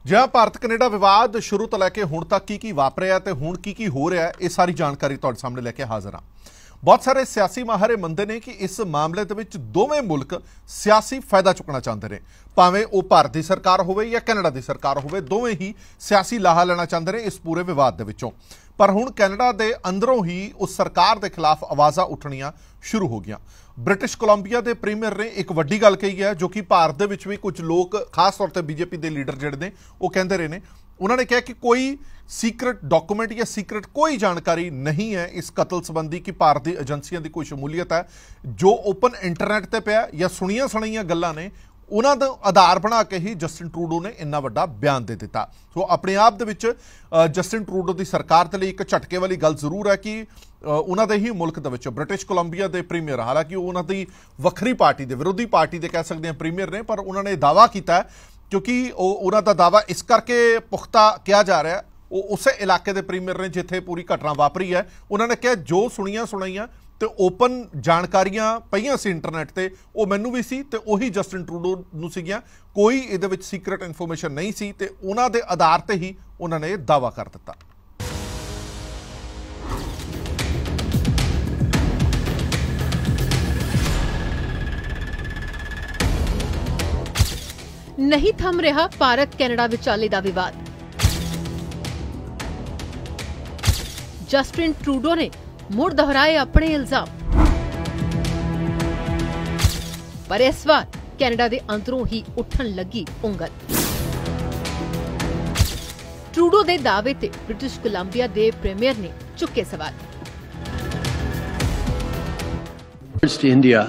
ਜਿਹਾ ਭਾਰਤ ਕੈਨੇਡਾ ਵਿਵਾਦ ਸ਼ੁਰੂ ਤੋਂ ਲੈ ਕੇ ਹੁਣ ਤੱਕ ਕੀ ਵਾਪਰਿਆ ਤੇ ਹੁਣ ਕੀ ਹੋ ਰਿਹਾ ਇਹ ਸਾਰੀ ਜਾਣਕਾਰੀ ਤੁਹਾਡੇ ਸਾਹਮਣੇ ਲੈ ਕੇ ਹਾਜ਼ਰ ਹਾਂ। बहुत सारे सियासी माहर मनते हैं कि इस मामले के दोवें मुल्क सियासी फायदा चुकना चाहते हैं, भावें वो भारत की सरकार हो या कैनेडा की सरकार हो, दोवें ही सियासी लाहा लेना चाहते हैं इस पूरे विवाद के विचों। पर हुण कैनेडा के अंदरों ही उस सरकार के खिलाफ आवाज़ां उठनियां शुरू हो गई। ब्रिटिश कोलंबिया के प्रीमियर ने एक वड्डी गल कही है, जो कि भारत के विच भी कुछ लोग खास तौर पर बीजेपी के लीडर जिहड़े ने वो कहते रहे ने। उन्होंने कहा कि कोई सीक्रेट डॉक्यूमेंट या सीक्रेट कोई जानकारी नहीं है इस कतल संबंधी कि भारतीय एजेंसियों की कोई शमूलीयत है। जो ओपन इंटरनेट पर पिया या सुनिया सुनाइया गल्लां ने उन्होंने आधार बना के ही जस्टिन ट्रूडो ने इन्ना वड्डा बयान दे दिता। सो अपने आप दे विच जस्टिन ट्रूडो की सरकार के लिए एक झटके वाली गल जरूर है कि उन्होंने ही मुल्क दे विच ब्रिटिश कोलंबिया के प्रीमियर, हालांकि उन्होंने वखरी पार्टी के विरोधी पार्टी के कह सकते हैं प्रीमियर ने, पर उन्होंने दावा किया क्योंकि उन्होंने दावा इस करके पुख्ता किया जा रहा है, वो उस इलाके के प्रीमियर ने जिथे पूरी घटना वापरी है। उन्होंने कहा जो सुनिया सुनाइया तो ओपन जानकारियां पईयां सी इंटरनेट ते वो मैनू भी सी ते उही जस्टिन ट्रूडो नूं सीगियां, कोई इहदे विच सीक्रेट इन्फॉर्मेशन नहीं सी ते उन्हां दे आधार ते ही उन्होंने दावा कर दिता। नहीं थम रहा भारत कैनेडा विचाले दा विवाद। जस्टिन ट्रूडो ने मुड़ दोहराए अपने इल्जाम, पर इस बार कैनेडा दे अंदरों ही उठन लगी उंगल। ट्रूडो दे दावे ते ब्रिटिश कोलंबिया दे प्रीमियर ने चुके सवाल। To India,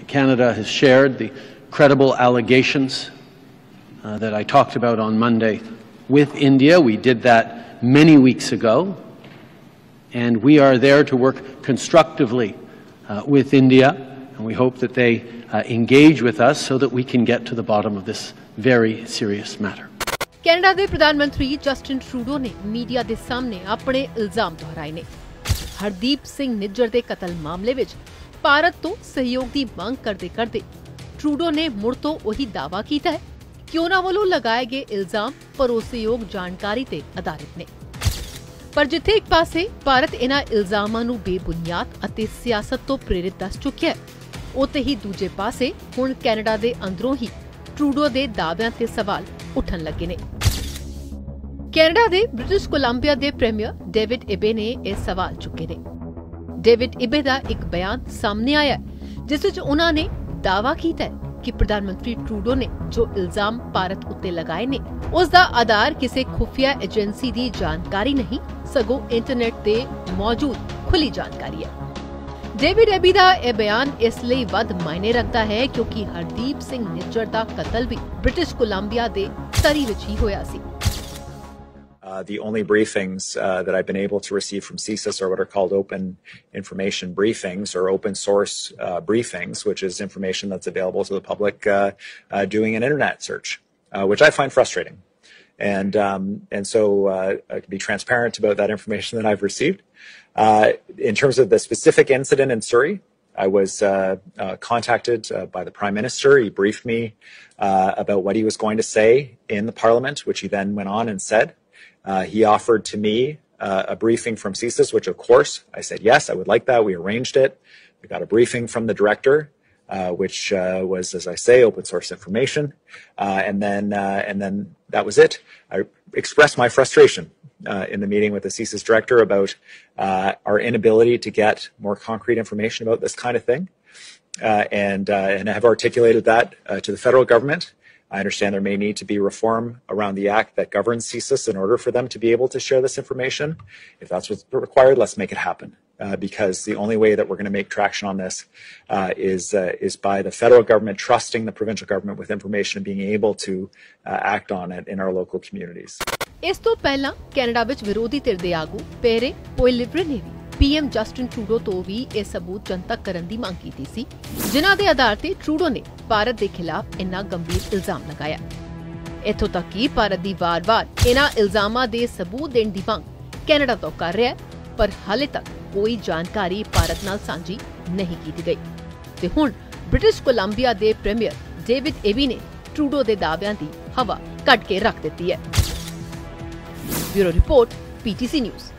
Canada has shared the credible allegations that I talked about on Monday with India. We did that many weeks ago, and we are there to work constructively with India, and we hope that they engage with us so that we can get to the bottom of this very serious matter. Canada के प्रधानमंत्री Justin Trudeau ने media के सामने अपने इल्जाम दोहराए ने। हरदीप सिंह निज्जर के कतल मामले विच भारत तो सहयोग की मांग करते करते ट्रूडो ने मुड़ तो वही दावा किया है कि उन्हां वल्लों लगाए गए इल्जाम भरोसेयोग जानकारी ते आधारित ने। पर जिथे एक पासे भारत इन्हां इल्जामां नूं बेबुनियाद अते सियासत तो प्रेरित दस चुकिया है, उत्ते ही दूजे पासे हुण कैनेडा दे अंदरों ही ट्रूडो दे दाव्यां ते सवाल उठन लगे ने। कैनेडा दे ब्रिटिश कोलंबिया दे प्रीमियर डेविड इबे ने यह सवाल चुके ने। डेविड इबे दा एक बयान सामने आया जिस विच उन्होंने दावा किया है कि प्रधानमंत्री ट्रूडो ने जो इल्जाम भारत उत्ते लगाए ने उसका आधार किसी खुफिया एजेंसी की जानकारी नहीं, सगों इंटरनेट ते मौजूद खुली जानकारी है। डेविड एबी दा यह बयान इसलिए वध मायने रखता है क्योंकि हरदीप सिंह निज्जर दा कतल भी ब्रिटिश कोलंबिया दे सरी विच ही होया सी। The only briefings that I've been able to receive from CSIS are what are called open information briefings or open source briefings, which is information that's available to the public doing an internet search, which I find frustrating. And so I can be transparent about that information that I've received. In terms of the specific incident in Surrey, I was contacted by the Prime Minister. He briefed me about what he was going to say in the Parliament, which he then went on and said. He offered to me a briefing from CSIS, which of course I said yes, I would like that. We arranged it. We got a briefing from the director, which was, as I say, open source information, and then that was it. I expressed my frustration in the meeting with the CSIS director about our inability to get more concrete information about this kind of thing, and I have articulated that to the federal government. I understand there may need to be reform around the act that governs CSIS in order for them to be able to share this information. If that's what's required, let's make it happen. Because the only way that we're going to make traction on this is by the federal government trusting the provincial government with information and being able to act on it in our local communities. इस तो पहला Canada विच विरोधी धिर दे आगू पेरे Poilievre ने भी PM Justin Trudeau तो भी यह सबूत जनतक करन दी मांग की सी, जिन्हां दे आधार ते ट्रूडो ने भारत के खिलाफ इन्ना गंभीर इल्जाम लगाया। इत्थों तक कि भारत दी वार-वार इन्हां इल्जामां दे सबूत देण दी मांग कैनेडा तो कर रहा है, पर हाले तक कोई जानकारी भारत नाल सांझी नहीं की गई। ते हुण ब्रिटिश कोलंबिया दे प्रीमियर डेविड एबी ने ट्रूडो दे दाव्यां दी हवा ਕੱਢ ਕੇ ਰੱਖ ਦਿੱਤੀ ਹੈ। Bureau report, PTC news.